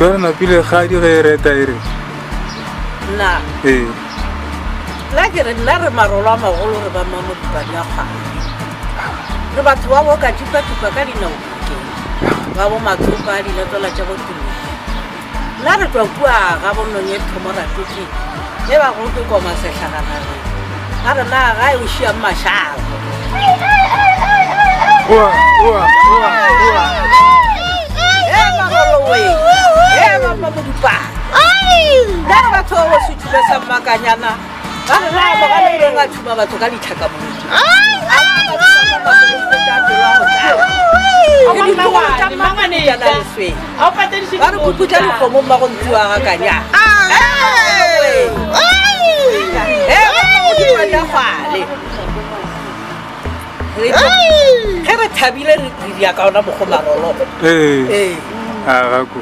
Ke na pile Kgadi ge reta ere. Na. La ke re nna re marolo a magolo re ba mamo dipadi a kgale. Re batho ba bo ka tupa ka dinao ke. Ba bo matsopa di la tola tsa bo tumi. La re twa bua ga bononye thomora tiki. E ba go ke koma sehlagana re. Ha re na ga o shia mashalo. Wa. Mama bupa. La batho ba se tshula sa makanyana. Ba re na ba le renga tshuma batho ka ditlhaka mo. Ba re kuputla le go mo go ntwa ga kanya. Re thabile re ya ka ona mo go marolo. A ga ko.